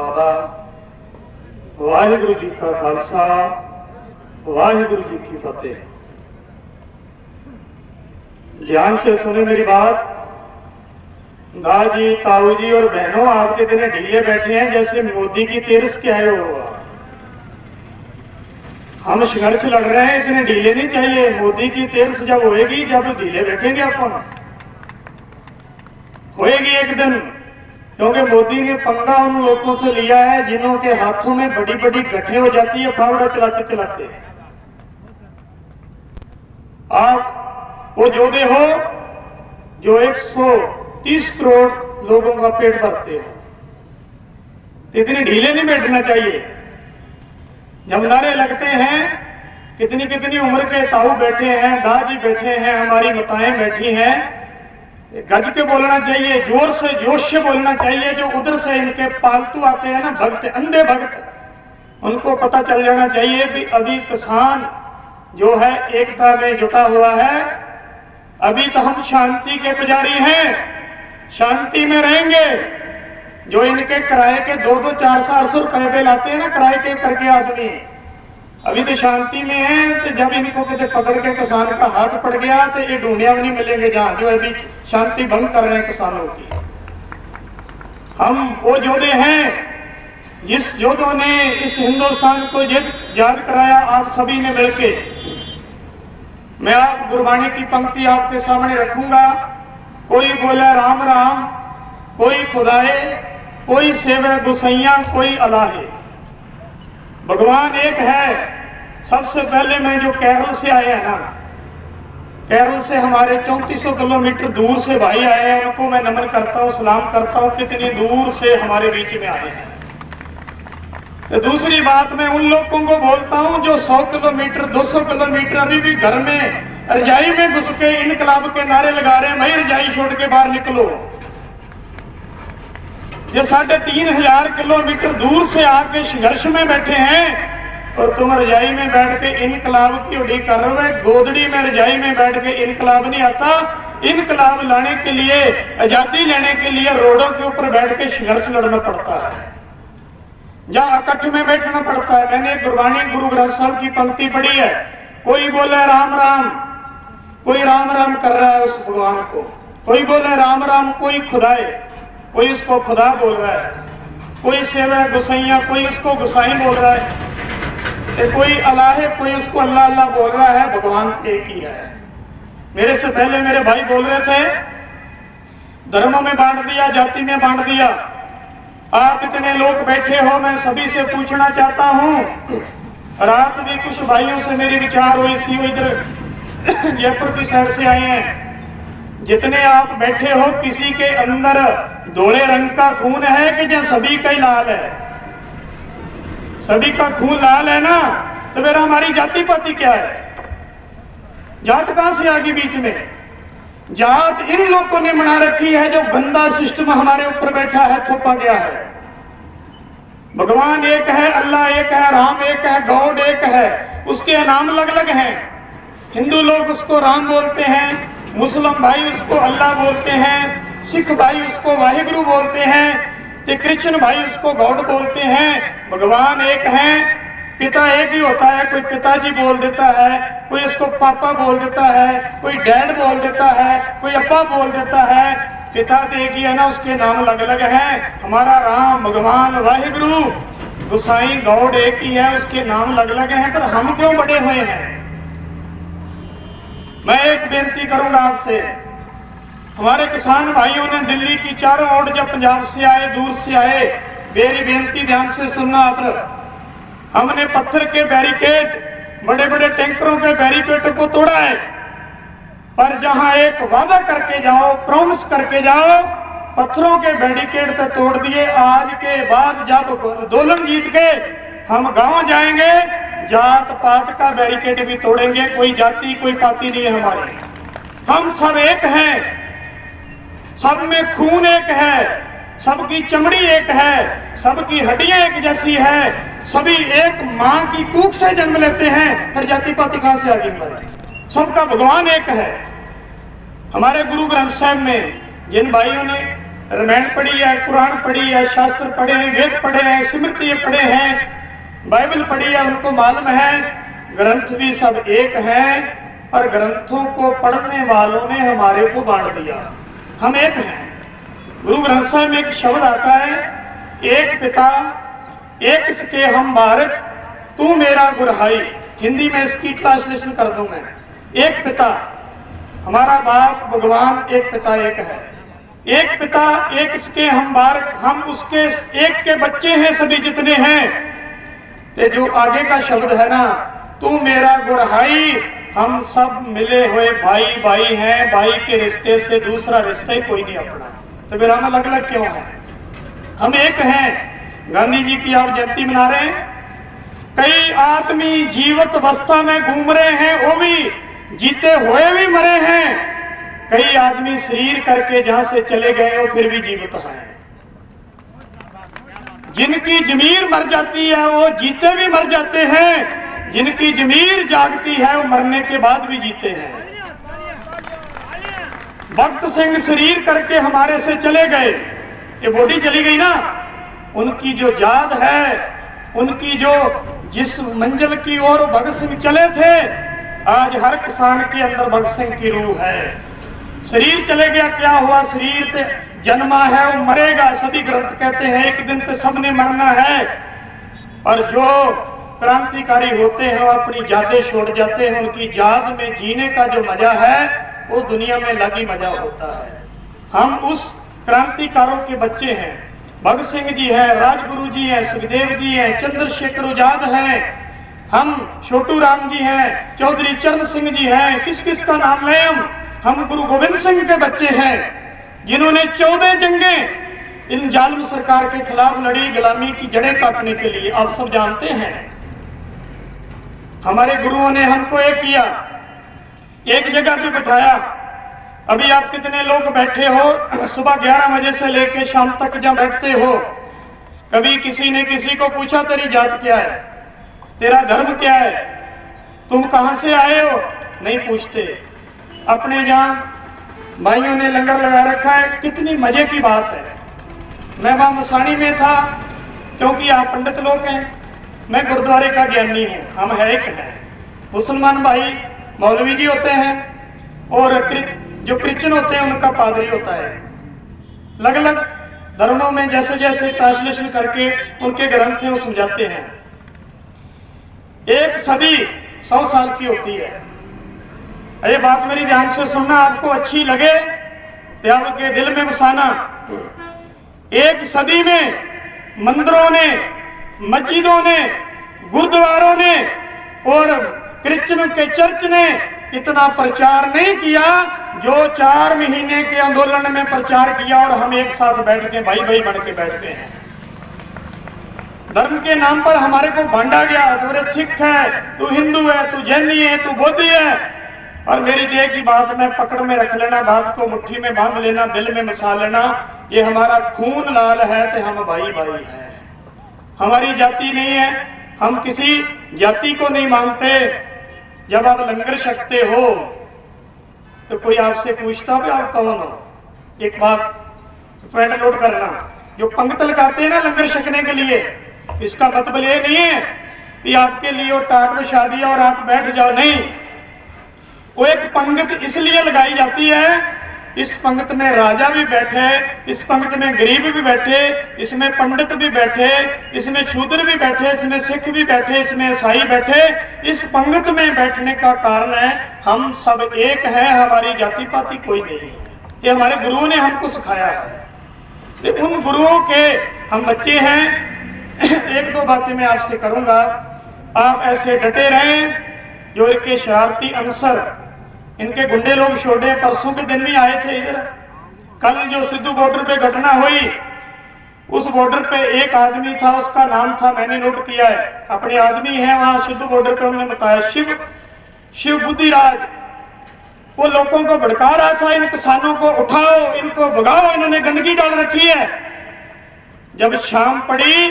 आदाब। वाहिगुरु जी का खालसा, वाहिगुरु जी की फतेह। ध्यान से सुने मेरी बात। दादी, ताऊ जी और बहनों, आपके इतने ढीले बैठे हैं जैसे मोदी की तेरस के आए हो। हम संघर्ष लड़ रहे हैं, इतने ढीले नहीं चाहिए। मोदी की तेरस जब होएगी, जब ढीले बैठेंगे अपन, होएगी एक दिन। क्योंकि मोदी ने पंगा उन लोगों से लिया है जिन्हों के हाथों में बड़ी बड़ी गठे हो जाती है फावड़ा चलाते चलाते। आप वो जोधे हो जो 130 करोड़ लोगों का पेट भरते हो, इतने ढीले नहीं बैठना चाहिए। जब नारे लगते हैं, कितनी कितनी उम्र के ताऊ बैठे हैं, दादी बैठे हैं, हमारी माताएं बैठी हैं, गज के बोलना चाहिए, जोर से जोश से बोलना चाहिए। जो उधर से इनके पालतू आते हैं ना, भक्त, अंधे भक्त, उनको पता चल जाना चाहिए कि अभी किसान जो है एकता में जुटा हुआ है। अभी तो हम शांति के पुजारी हैं, शांति में रहेंगे। जो इनके किराए के 2-2, 400 रुपए बिल आते हैं ना, किराए के करके आदमी, अभी तो शांति में है। तो जब इनको कहते पकड़ के किसान का हाथ पड़ गया तो ये ढूंढिया भी नहीं मिलेंगे जहां जो अभी शांति भंग कर रहे हैं किसानों की। हम वो योद्धे हैं जिस योद्धों ने इस हिंदुस्तान को याद कराया, आप सभी ने मिलके। मैं आप गुरबाणी की पंक्ति आपके सामने रखूंगा। कोई बोला राम राम, कोई खुदाए, कोई सेवे गुसैया, कोई अलाहे। भगवान एक है। सबसे पहले मैं जो केरल से आए हैं ना, केरल से हमारे 3400 किलोमीटर दूर से भाई आए हैं, उनको मैं नमन करता हूँ, सलाम करता हूँ, कितनी दूर से हमारे बीच में आए हैं। तो दूसरी बात, मैं उन लोगों को बोलता हूँ जो 100 किलोमीटर 200 किलोमीटर अभी भी घर में रजाई में घुस के इनकलाब के नारे लगा रहे हैं, भाई रजाई छोड़ के बाहर निकलो। ये 3500 किलोमीटर दूर से आके संघर्ष में बैठे हैं और तुम रजाई में बैठ के इनकलाब की उड़ी कर रहे हो। गोदड़ी में रजाई में बैठ के इनकलाब नहीं आता। इनकलाब लाने के लिए, आजादी लेने के लिए रोडों के ऊपर बैठ के संघर्ष लड़ना पड़ता है, जहां इकट्ठ में बैठना पड़ता है। मैंने गुरबाणी गुरु ग्रंथ साहब की पंक्ति पढ़ी है। कोई बोले राम राम, कोई राम राम कर रहा है उस भगवान को। कोई बोले राम राम, कोई खुदाए, कोई उसको खुदा बोल रहा है। कोई सेवा गुसैया, कोई उसको गुसाई बोल रहा है। कोई अल्लाह है, कोई उसको अल्लाह अल्लाह बोल रहा है। भगवान एक ही है। मेरे से पहले मेरे भाई बोल रहे थे, धर्मों में बांट दिया, जाति में बांट दिया। आप इतने लोग बैठे हो, मैं सभी से पूछना चाहता हूँ। रात भी कुछ भाइयों से मेरी विचार हुई थी, वो इधर जयपुर की साइड से आए हैं। जितने आप बैठे हो, किसी के अंदर धोले रंग का खून है कि जो सभी का ही लाल है? सभी का खून लाल है ना, तो फिर हमारी जाति पाति क्या है? जात कहां से आ गई बीच में? जात इन लोगों ने बना रखी है, जो गंदा सिस्टम हमारे ऊपर बैठा है, थोपा गया है। भगवान एक है, अल्लाह एक है, राम एक है, गॉड एक है, उसके नाम अलग अलग हैं। हिंदू लोग उसको राम बोलते हैं, मुस्लिम भाई उसको अल्लाह बोलते हैं, सिख भाई उसको वाहिगुरु बोलते हैं, तो कृष्ण भाई उसको गॉड बोलते हैं। भगवान एक है, पिता एक ही होता है। कोई पिताजी बोल देता है, कोई इसको पापा बोल देता है, कोई डैड बोल देता है, कोई अब्बा बोल देता है। पिता तो एक ही है ना, उसके नाम अलग अलग हैं। हमारा राम, भगवान, वाहिगुरु, गुसाई, गॉड एक ही है, उसके नाम अलग अलग हैं। पर हम क्यों बड़े हुए हैं? मैं एक बेनती करूंगा आपसे। हमारे किसान भाइयों ने दिल्ली की चारों ओर जब पंजाब से आए, दूर से आए, मेरी बेनती ध्यान से सुनना आप। हमने पत्थर के बैरिकेड, बड़े बड़े टैंकरों के बैरिकेड को तोड़ा है, पर जहां एक वादा करके जाओ, प्रॉमिस करके जाओ, पत्थरों के बैरिकेड तो तोड़ दिए। आज के बाद जब आंदोलन जीत के हम गांव जाएंगे, जात पात का बैरिकेड भी तोड़ेंगे। कोई जाति, कोई पाति नहीं है हमारे। हम सब एक हैं, सब में खून एक है, सबकी चमड़ी एक है, सबकी हड्डियां एक जैसी है, सभी एक मां की कूख से जन्म लेते हैं। फिर जाति पाति कहां से आ गई हमारी? सबका भगवान एक है। हमारे गुरु ग्रंथ साहब में जिन भाइयों ने रामायण पढ़ी है, कुरान पढ़ी है, शास्त्र पढ़े हैं, वेद पढ़े हैं, स्मृति पढ़े हैं, बाइबल पढ़ी है, उनको मालूम है ग्रंथ भी सब एक हैं, और ग्रंथों को पढ़ने वालों ने हमारे को बांट दिया। हम एक हैं। गुरु ग्रंथ साहिब में एक शब्द आता है, एक पिता एक सके हम बारक, तू मेरा गुरहाई। हिंदी में इसकी ट्रांसलेशन कर दूं मैं। एक पिता, हमारा बाप भगवान एक पिता एक है। एक पिता एक सके हम बारक, हम उसके एक के बच्चे हैं सभी जितने हैं। ते जो आगे का शब्द है ना, तू मेरा गुरहाई, हम सब मिले हुए भाई भाई हैं। भाई के रिश्ते से दूसरा रिश्ता ही कोई नहीं अपना। तो फिर हम अलग अलग क्यों हैं? हम एक हैं। गांधी जी की आप जयंती मना रहे हैं। कई आदमी जीवित अवस्था में घूम रहे हैं, वो भी जीते हुए भी मरे हैं। कई आदमी शरीर करके जहां से चले गए वो फिर भी जीवित हैं। जिनकी जमीर मर जाती है वो जीते भी मर जाते हैं, जिनकी जमीर जागती है वो मरने के बाद भी जीते हैं। भगत सिंह शरीर करके हमारे से चले गए, ये बॉडी चली गई ना, उनकी जो याद है, उनकी जो जिस मंजिल की ओर भगत सिंह चले थे, आज हर किसान के अंदर भगत सिंह की रूह है। शरीर चले गया, क्या हुआ? शरीर ते जन्मा है वो मरेगा। सभी ग्रंथ कहते हैं एक दिन तो सबने मरना है। और जो क्रांतिकारी होते हैं वो अपनी यादें छोड़ जाते हैं, उनकी याद में जीने का जो मजा है वो दुनिया में अलग ही मजा होता है। हम उस क्रांतिकारों के बच्चे हैं। भगत सिंह जी हैं, राजगुरु जी हैं, सुखदेव जी हैं, चंद्रशेखर आजाद हैं, हम छोटू राम जी हैं, चौधरी चरण सिंह जी हैं, किस किस का नाम लें हम गुरु गोविंद सिंह के बच्चे हैं, जिन्होंने 14 जंगें इन जालिम सरकार के खिलाफ लड़ी, गुलामी की जड़ें काटने के लिए। आप सब जानते हैं हमारे गुरुओं ने हमको एक किया, एक जगह पे बिठाया। अभी आप कितने लोग बैठे हो, सुबह 11 बजे से लेकर शाम तक जहाँ बैठते हो, कभी किसी ने किसी को पूछा तेरी जात क्या है, तेरा धर्म क्या है, तुम कहां से आए हो? नहीं पूछते। अपने जहाँ भाइयों ने लंगर लगा रखा है, कितनी मजे की बात है। मैं वहां मसाणी में था, क्योंकि आप पंडित लोग हैं, मैं गुरुद्वारे का ज्ञानी हूँ, हम है एक हैं। मुसलमान भाई मौलवी जी होते हैं, और जो क्रिश्चियन होते हैं उनका पादरी होता है। अलग अलग धर्मों में जैसे जैसे ट्रांसलेशन करके उनके ग्रंथ हैं वो समझाते हैं। एक सदी 100 साल की होती है। ये बात मेरी ध्यान से सुनना, आपको अच्छी लगे तो आपके दिल में बसाना। एक सदी में मंदिरों ने, मस्जिदों ने, गुरुद्वारों ने और क्रिश्चियनों के चर्च ने इतना प्रचार नहीं किया जो 4 महीने के आंदोलन में प्रचार किया। और हम एक साथ बैठ के भाई भाई बन के बैठते हैं। धर्म के नाम पर हमारे को बांटा गया, तू सिख है, तू हिंदू है, तू जैनी है, तू बौद्धी है। और मेरी देह की बात में पकड़ में रख लेना, बात को मुट्ठी में बांध लेना, दिल में मसा लेना। ये हमारा खून लाल है तो हम भाई भाई हैं। हमारी जाति नहीं है, हम किसी जाति को नहीं मानते। जब आप लंगर छकते हो तो कोई आपसे पूछता हो आप कौन हो? एक बात पॉइंट नोट करना, जो पंक्ति लगाते हैं ना लंगर छकने के लिए, इसका मतलब ये नहीं है कि आपके लिए वो टाट बिछा दिया और आप बैठ जाओ, नहीं। वो एक पंक्ति इसलिए लगाई जाती है, इस पंक्ति में राजा भी बैठे, इस पंक्ति में गरीब भी बैठे, इसमें पंडित भी बैठे, इसमें शूद्र भी बैठे, इसमें सिख भी बैठे, इसमें ईसाई बैठे। इस पंक्ति में बैठने का कारण है हम सब एक हैं, हमारी जाति पाति कोई नहीं है। ये हमारे गुरुओं ने हमको सिखाया है। तो उन गुरुओं के हम बच्चे हैं। एक दो बातें मैं आपसे करूंगा, आप ऐसे डटे रहें। जो इनके शरारती अंसर, इनके गुंडे लोग छोड़े, परसों के दिन भी आए थे इधर। कल जो सिद्धू बॉर्डर पे घटना हुई, उस बॉर्डर पे एक आदमी था, उसका नाम था, मैंने नोट किया है, अपने आदमी है वहां सिद्धू बॉर्डर पे, उन्होंने बताया शिव बुद्धिराज। वो लोगों को भड़का रहा था, इन किसानों को उठाओ, इनको भगाओ, इन्होंने गंदगी डाल रखी है। जब शाम पड़ी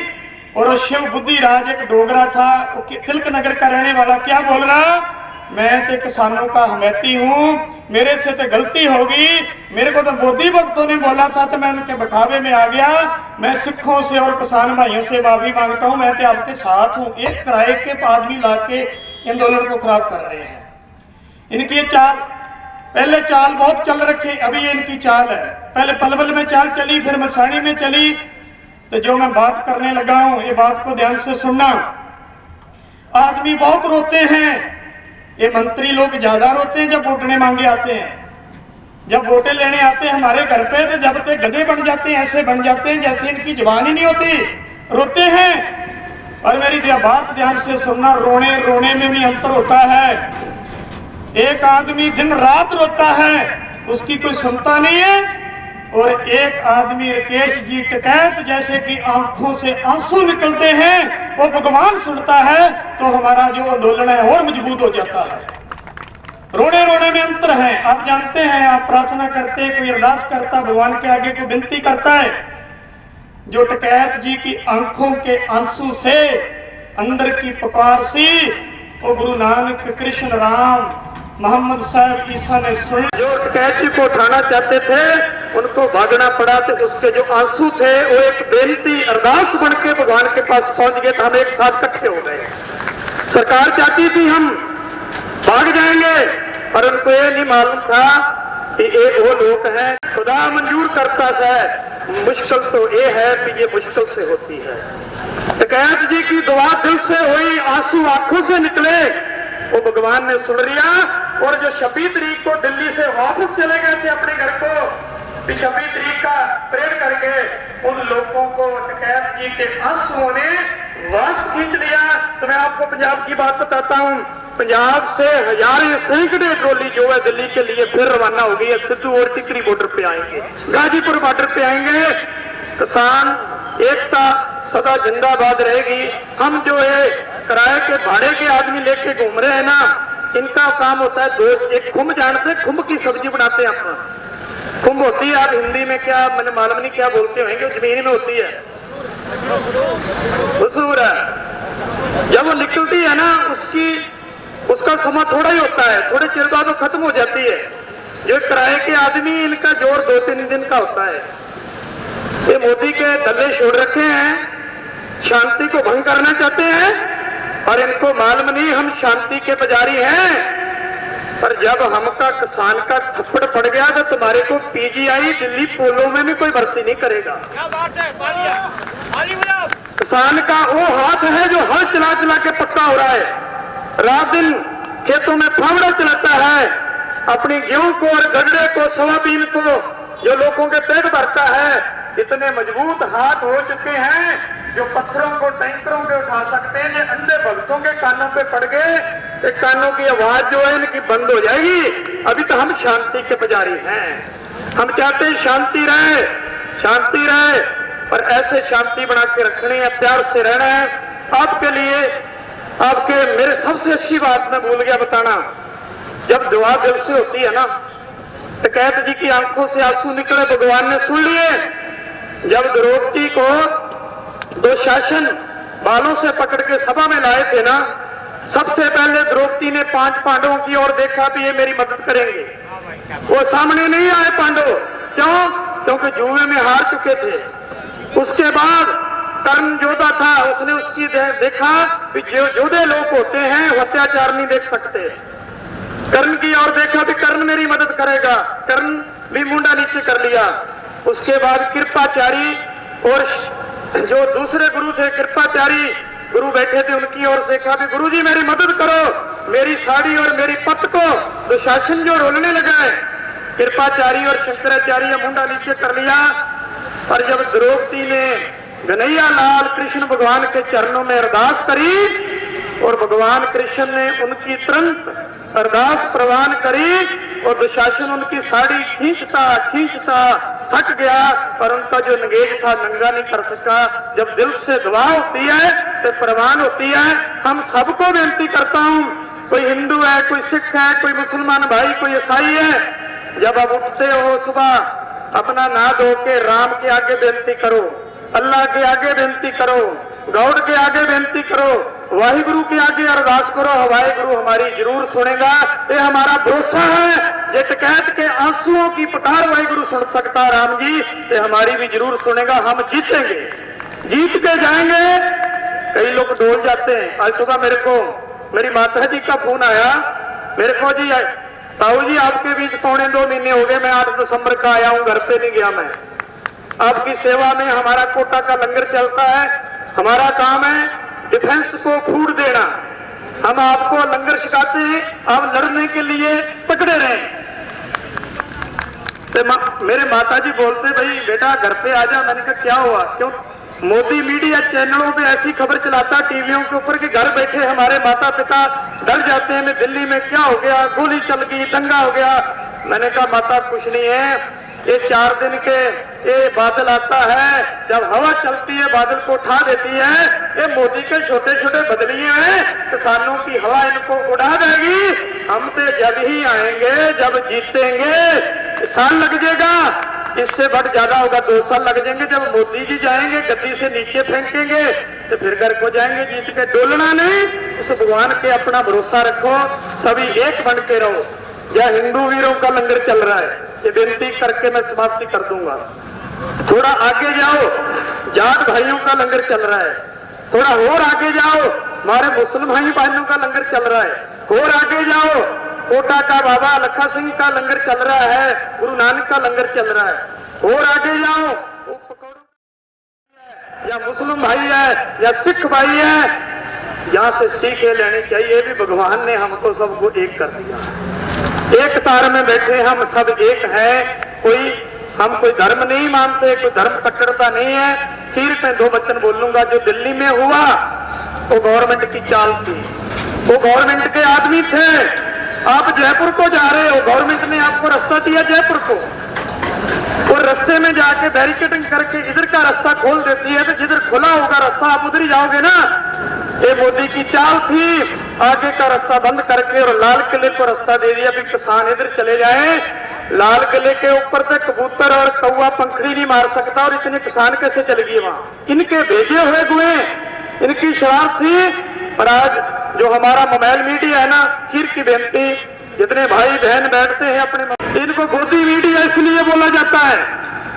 और शिव बुद्धिराज एक डोगरा था, वो तिलक नगर का रहने वाला, क्या बोल रहा, मैं तो किसानों का हमायती हूँ, मेरे से तो गलती होगी, मेरे को तो मोदी भक्तों ने बोला था तो मैं उनके बखावे में आ गया। मैं सिखों से और किसान भाइयों से माफी मांगता हूँ, मैं तो आपके साथ हूँ। एक किराए के आदमी ला के आंदोलन को खराब कर रहे हैं। इनकी चाल, पहले चाल बहुत चल रखी, अभी ये इनकी चाल है। पहले पलवल में चाल चली, फिर मसाणी में चली। तो जो मैं बात करने लगा हूं, ये बात को ध्यान से सुनना। आदमी बहुत रोते हैं, ये मंत्री लोग ज्यादा रोते हैं जब वोटने मांगे आते हैं। जब वोटें लेने आते हैं हमारे घर पे, तो जब तक गधे बन जाते हैं, ऐसे बन जाते हैं जैसे इनकी जुबान ही नहीं होती, रोते हैं। और मेरी बात ध्यान से सुनना, रोने रोने में भी अंतर होता है। एक आदमी दिन रात रोता है, उसकी कोई सुनता नहीं है, और एक आदमी राकेश जी टिकैत जैसे कि आंखों से आंसू निकलते हैं, वो भगवान सुनता है, तो हमारा जो आंदोलन है और मजबूत हो जाता है। रोने रोने में अंतर है। आप जानते हैं, आप प्रार्थना करते, कोई अरदास करता, भगवान के आगे कोई विनती करता है। जो टिकैत जी की आंखों के आंसू से अंदर की पुकार सी, वो गुरु नानक, कृष्ण, राम, मोहम्मद साहब, ईसा ने सुन। जो टिकैत जी को उठाना चाहते थे उनको भागना पड़ा, तो उसके जो आंसू थे वो एक बेनती, अरदास बन के भगवान के पास पहुंच गए। तो हम एक साथ इकट्ठे हो गए। सरकार चाहती थी हम भाग जाएंगे, पर उनको ये नहीं मालूम था कि ये वो लोग हैं। खुदा मंजूर करता है, मुश्किल तो ये है कि ये मुश्किल से होती है। टिकैत जी की दुआ दिल से हुई, आंसू आंखों से निकले, वो भगवान ने सुन लिया। और जो 26 तारीख को दिल्ली से वापस चले गए थे अपने घर को, 26 तारीख का परेड करके, उन लोगों को टिकैत जी के आंसुओं ने वापस खींच लिया। तो मैं आपको पंजाब की बात बताता हूँ। पंजाब से हजारों सैकड़े ट्रॉली जो है दिल्ली के लिए फिर रवाना हो गई है। सिद्धू और टिकरी बॉर्डर पे आएंगे, गाजीपुर बॉर्डर पे आएंगे। किसान एकता सदा जिंदाबाद रहेगी। हम जो है किराए के भाड़े के आदमी लेके घूम रहे हैं ना, इनका काम होता है दो, एक खुम्ब जानते हैं, खुम्ब की सब्जी बनाते हैं अपना। खुम्ब होती है, आप हिंदी में क्या, मैंने मालूम नहीं क्या बोलते होंगे, जमीन में होती है, मशहूर है। जब वो निकलती है ना, उसका समय थोड़ा ही होता है, थोड़े चिर बाद वो खत्म हो जाती है। जो किराए के आदमी, इनका जोर 2-3 दिन का होता है। ये मोदी के दल्ले छोड़ रखे हैं, शांति को भंग करना चाहते हैं, और इनको मालूम नहीं हम शांति के पुजारी हैं। पर जब हमका किसान का थप्पड़ पड़ गया तो तुम्हारे को पीजीआई दिल्ली पोलो में भी कोई भर्ती नहीं करेगा। क्या बात है, किसान का वो हाथ है जो हल चला चला के पक्का हो रहा है, रात दिन खेतों में फावड़ा चलाता है, अपनी गेहूं को और गन्ने को, सोयाबीन को, जो लोगों के पेट भरता है। इतने मजबूत हाथ हो चुके हैं जो पत्थरों को टैंकरों पे उठा सकते हैं। ये अंधे भक्तों के कानों पे पड़ गए, कानों की आवाज जो है इनकी बंद हो जाएगी। अभी तो हम शांति के पुजारी हैं, हम चाहते हैं शांति रहे, शांति रहे, पर ऐसे शांति बना के रखनी है, प्यार से रहना है। आपके लिए, आपके मेरे सबसे अच्छी बात मैं भूल गया बताना, जब दुआ दिल से होती है ना, टिकैत जी की आंखों से आंसू निकले, भगवान ने सुन लिए। जब द्रौपदी को दो शासन बालों से पकड़ के सभा में लाए थे ना, सबसे पहले द्रौपदी ने 5 पांडवों की ओर देखा भी ये मेरी मदद करेंगे। वो सामने नहीं आए पांडव, क्यों? क्योंकि जुए में हार चुके थे। उसके बाद कर्ण योद्धा था, उसने उसकी देखा कि जो योद्धे लोग होते हैं वो अत्याचार नहीं देख सकते। कर्ण की ओर देखा भी कर्ण मेरी मदद करेगा, कर्ण भी मुंडा नीचे कर लिया। उसके बाद कृपाचारी और जो दूसरे गुरु थे, कृपाचारी गुरु बैठे थे, उनकी ओर देखा भी गुरुजी मेरी मदद करो, मेरी साड़ी और मेरी पत को दुशासन जो रोलने लगा है। कृपाचारी और शंकराचार्य मुंडा नीचे कर लिया। और जब द्रौपदी ने कन्हैया लाल कृष्ण भगवान के चरणों में अरदास करी और भगवान कृष्ण ने उनकी तुरंत अरदास प्रवान करी और दुशासन उनकी साड़ी खींचता खींचता थक गया, पर उनका जो नगेज था नंगा नहीं कर सका। जब दिल से दुआ होती है तो प्रवान होती है। हम सबको बेनती करता हूँ, कोई हिंदू है, कोई सिख है, कोई मुसलमान भाई, कोई ईसाई है, जब आप उठते हो सुबह अपना नहा धो के राम के आगे बेनती करो, अल्लाह के आगे बेनती करो, गौड़ के आगे बेनती करो, वाहिगुरु के आगे अरदास करो, वाहिगुरु हमारी जरूर सुनेगा। ये हमारा भरोसा है। ये डकैत के आंसुओं की पुकार वाहिगुरु सुन सकता है राम जी, ये हमारी भी जरूर सुनेगा। हम जीतेंगे, जीत के जाएंगे। कई लोग डोल जाते हैं। आज सुबह मेरे को मेरी माता जी का फोन आया, मेरे को जी ताऊ जी आपके बीच 1.25 महीने हो गए, मैं 8 दिसंबर का आया हूं, घर पे नहीं गया मैं। आपकी सेवा में हमारा कोटा का लंगर चलता है, हमारा काम है डिफेंस को फूड देना। हम आपको लंगर सिखाते हैं, आप लड़ने के लिए तगड़े रहें। तो मेरे माता जी बोलते भाई बेटा घर पे आ जा। मैंने कहा क्या हुआ? क्यों? मोदी मीडिया चैनलों पे ऐसी खबर चलाता टीवियों के ऊपर कि घर बैठे हमारे माता पिता डर जाते हैं, मैं दिल्ली में क्या हो गया, गोली चल गई, दंगा हो गया। मैंने कहा माता कुछ नहीं है, ये 4 दिन के ये बादल आता है, जब हवा चलती है बादल को उठा देती है। ये मोदी के छोटे छोटे बदलिए हैं, किसानों की हवा इनको उड़ा देगी। हम तो जब ही आएंगे जब जीतेंगे। साल लग जाएगा, इससे बढ़ ज्यादा होगा 2 साल लग जाएंगे। जब मोदी जी जाएंगे गद्दी से नीचे फेंकेंगे तो फिर घर को जाएंगे जीत के। डोलना नहीं, उस भगवान पे अपना भरोसा रखो, सभी एक बन के रहो। यह हिंदू वीरों का लंगर चल रहा है, ये बेनती करके मैं समाप्ति कर दूंगा। थोड़ा आगे जाओ, जाट भाइयों का लंगर चल रहा है। थोड़ा और आगे जाओ, हमारे मुस्लिम भाइयों का लंगर चल रहा है। और आगे जाओ, कोटा का बाबा लखा सिंह का लंगर चल रहा है, गुरु नानक का लंगर चल रहा है। और आगे जाओ, या मुस्लिम भाई है या सिख भाई है, यहाँ से सीखें लेनी चाहिए भी भगवान ने हमको सबको एक कर दिया। एक तार में बैठे हम सब एक है। हम कोई धर्म नहीं मानते, कोई धर्म कट्टरता नहीं है। फिर मैं 2 वचन बोलूंगा। जो दिल्ली में हुआ वो गवर्नमेंट की चाल थी, वो गवर्नमेंट के आदमी थे। आप जयपुर को जा रहे हो, गवर्नमेंट ने आपको रास्ता दिया जयपुर को, और रास्ते में जाके बैरिकेडिंग करके इधर का रास्ता खोल देती है, तो जिधर खुला होगा रास्ता आप उधर ही जाओगे ना। ये मोदी की चाल थी, आगे का रास्ता बंद करके और लाल किले को रास्ता दे दिया भी किसान इधर चले जाए। लाल किले के ऊपर से कबूतर और कौवा पंखड़ी नहीं मार सकता, और इतने किसान कैसे चल गए वहां? इनके भेजे हुए गुए, इनकी शरारत थी। पर आज जो हमारा मोबाइल मीडिया है ना, खीर की बेनती, जितने भाई बहन बैठते हैं अपने, इनको गोदी मीडिया इसलिए बोला जाता है।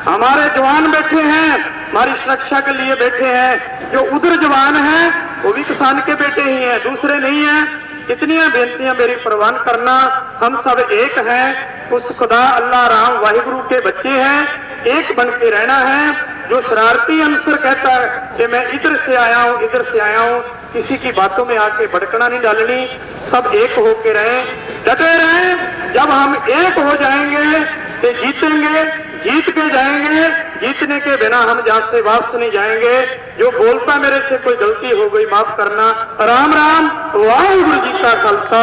हमारे जवान बैठे हैं, हमारी सुरक्षा के लिए बैठे हैं। जो उधर जवान हैं वो भी किसान के बेटे ही हैं, दूसरे नहीं हैं। इतनी बेनतियां मेरी प्रवान करना। हम सब एक हैं, उस खुदा अल्लाह राम वाहिगुरु के बच्चे हैं, एक बन के रहना है। जो शरारती अंसर कहता है कि मैं इधर से आया हूँ, इधर से आया हूँ, किसी की बातों में आके भड़कना नहीं डालनी। सब एक होके रहें, डटे रहें। जब हम एक हो जाएंगे तो जीतेंगे, जीत के जाएंगे। जीतने के बिना हम जहां से वापस नहीं जाएंगे। जो बोलता मेरे से कोई गलती हो गई माफ करना। राम राम। वाहिगुरु जी का खालसा,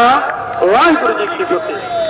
वाहिगुरु जी की फतेह।